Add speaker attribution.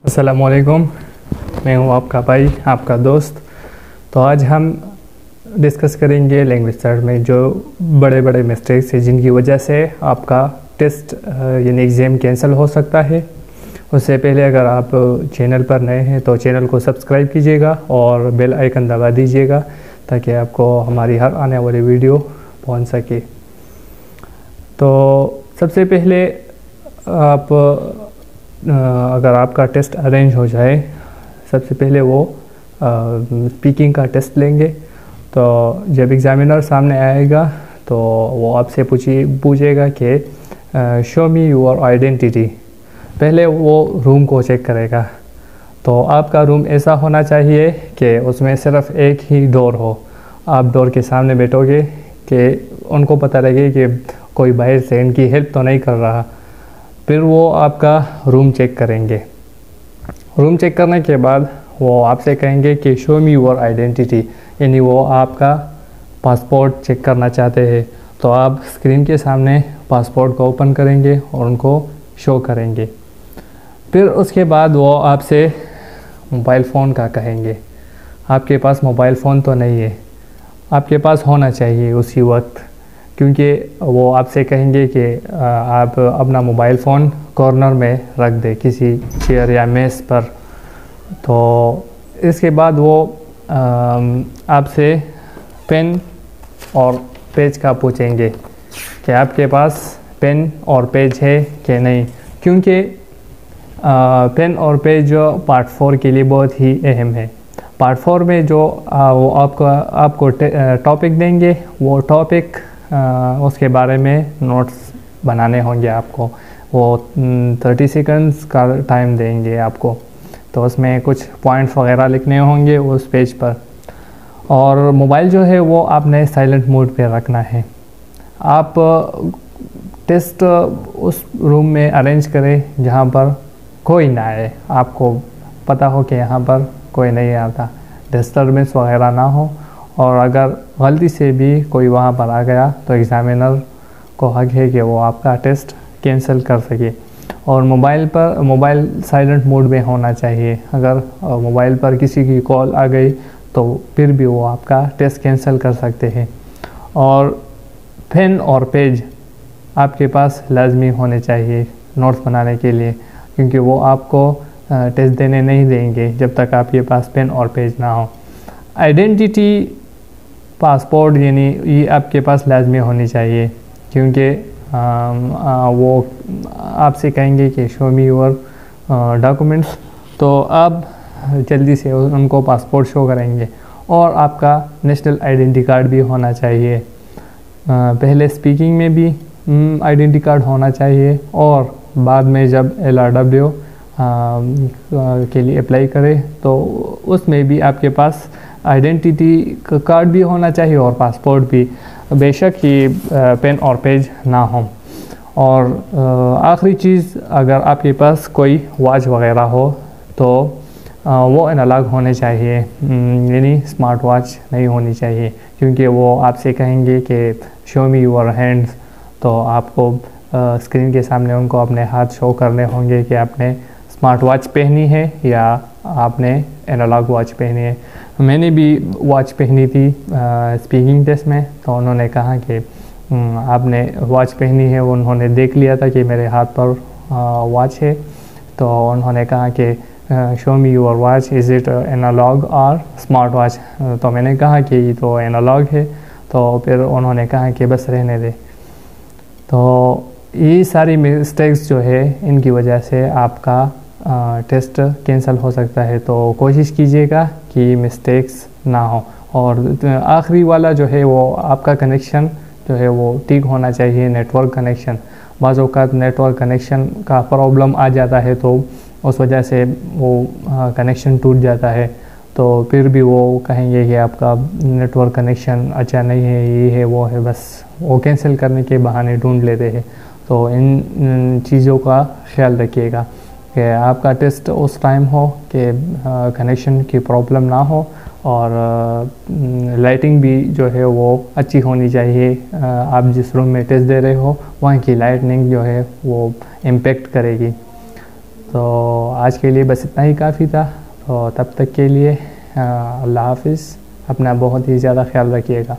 Speaker 1: अस्सलामुअलैकुम। मैं हूं आपका भाई, आपका दोस्त। तो आज हम डिस्कस करेंगे लैंग्वेज स्टार्ट में जो बड़े बड़े मिस्टेक्स हैं जिनकी वजह से आपका टेस्ट यानी एग्ज़ाम कैंसिल हो सकता है। उससे पहले अगर आप चैनल पर नए हैं तो चैनल को सब्सक्राइब कीजिएगा और बेल आइकन दबा दीजिएगा ताकि आपको हमारी हर आने वाली वीडियो पहुंच सके। तो सबसे पहले आप अगर आपका टेस्ट अरेंज हो जाए, सबसे पहले वो स्पीकिंग का टेस्ट लेंगे। तो जब एग्ज़ामिनर सामने आएगा तो वो आपसे पूछेगा कि शो मी योर आइडेंटिटी। पहले वो रूम को चेक करेगा। तो आपका रूम ऐसा होना चाहिए कि उसमें सिर्फ एक ही डोर हो। आप डोर के सामने बैठोगे कि उनको पता लगे कि कोई बाहर से इनकी हेल्प तो नहीं कर रहा। फिर वो आपका रूम चेक करेंगे। रूम चेक करने के बाद वो आपसे कहेंगे कि शो मी योर आइडेंटिटी, यानी वो आपका पासपोर्ट चेक करना चाहते हैं। तो आप स्क्रीन के सामने पासपोर्ट को ओपन करेंगे और उनको शो करेंगे। फिर उसके बाद वो आपसे मोबाइल फ़ोन का कहेंगे। आपके पास मोबाइल फ़ोन तो नहीं है, आपके पास होना चाहिए उसी वक्त, क्योंकि वो आपसे कहेंगे कि आप अपना मोबाइल फ़ोन कॉर्नर में रख दें किसी चेयर या मेज़ पर। तो इसके बाद वो आपसे पेन और पेज का पूछेंगे कि आपके पास पेन और पेज है कि नहीं, क्योंकि पेन और पेज पार्ट 4 के लिए बहुत ही अहम है। पार्ट 4 में जो वो आपको टॉपिक देंगे, वो टॉपिक उसके बारे में नोट्स बनाने होंगे आपको। वो 30 सेकंड्स का टाइम देंगे आपको। तो उसमें कुछ पॉइंट्स वगैरह लिखने होंगे उस पेज पर। और मोबाइल जो है वो आपने साइलेंट मोड पे रखना है। आप टेस्ट उस रूम में अरेंज करें जहाँ पर कोई ना आए, आपको पता हो कि यहाँ पर कोई नहीं आता, डिस्टर्बेंस वगैरह ना हो। और अगर गलती से भी कोई वहाँ पर आ गया तो एग्ज़ामिनर को हक है कि वो आपका टेस्ट कैंसिल कर सके। और मोबाइल साइलेंट मोड में होना चाहिए। अगर मोबाइल पर किसी की कॉल आ गई तो फिर भी वो आपका टेस्ट कैंसिल कर सकते हैं। और पेन और पेज आपके पास लाजमी होने चाहिए नोट्स बनाने के लिए, क्योंकि वो आपको टेस्ट देने नहीं देंगे जब तक आपके पास पेन और पेज ना हो। आइडेंटिटी पासपोर्ट यानी ये आपके पास लाजमी होनी चाहिए, क्योंकि वो आपसे कहेंगे कि शो मी योर डॉक्यूमेंट्स। तो आप जल्दी से उनको पासपोर्ट शो करेंगे। और आपका नेशनल आइडेंटिटी कार्ड भी होना चाहिए। पहले स्पीकिंग में भी आइडेंटिटी कार्ड होना चाहिए, और बाद में जब LRW के लिए अप्लाई करें तो उसमें भी आपके पास आइडेंटिटी कार्ड भी होना चाहिए और पासपोर्ट भी, बेशक कि पेन और पेज ना हो। और आखिरी चीज़, अगर आपके पास कोई वॉच वगैरह हो तो वो एनालॉग होने चाहिए, यानी स्मार्ट वॉच नहीं होनी चाहिए, क्योंकि वो आपसे कहेंगे कि शो मी योर हैंड्स। तो आपको स्क्रीन के सामने उनको अपने हाथ शो करने होंगे कि आपने स्मार्ट वॉच पहनी है या आपने एनालॉग वॉच पहनी है। मैंने भी वॉच पहनी थी स्पीकिंग टेस्ट में, तो उन्होंने कहा कि आपने वॉच पहनी है। उन्होंने देख लिया था कि मेरे हाथ पर वॉच है, तो उन्होंने कहा कि show me your watch, is it analogue और स्मार्ट वॉच। तो मैंने कहा कि ये तो एनालॉग है। तो फिर उन्होंने कहा कि बस रहने दे। तो ये सारी मिस्टेक्स जो है इनकी वजह से आपका टेस्ट कैंसिल हो सकता है। तो कोशिश कीजिएगा कि मिस्टेक्स ना हो। और आखिरी वाला जो है वो आपका कनेक्शन जो है वो ठीक होना चाहिए, नेटवर्क कनेक्शन। बाज़ औक़ात नेटवर्क कनेक्शन का प्रॉब्लम आ जाता है तो उस वजह से वो कनेक्शन टूट जाता है। तो फिर भी वो कहेंगे कि आपका नेटवर्क कनेक्शन अच्छा नहीं है, ये है वो है, बस वो कैंसिल करने के बहाने ढूंढ लेते हैं। तो इन चीज़ों का ख्याल रखिएगा कि आपका टेस्ट उस टाइम हो कि कनेक्शन की प्रॉब्लम ना हो। और लाइटिंग भी जो है वो अच्छी होनी चाहिए। आप जिस रूम में टेस्ट दे रहे हो वहाँ की लाइटनिंग जो है वो इम्पेक्ट करेगी। तो आज के लिए बस इतना ही काफ़ी था। तो तब तक के लिए अल्लाह हाफिज़, अपना बहुत ही ज़्यादा ख्याल रखिएगा।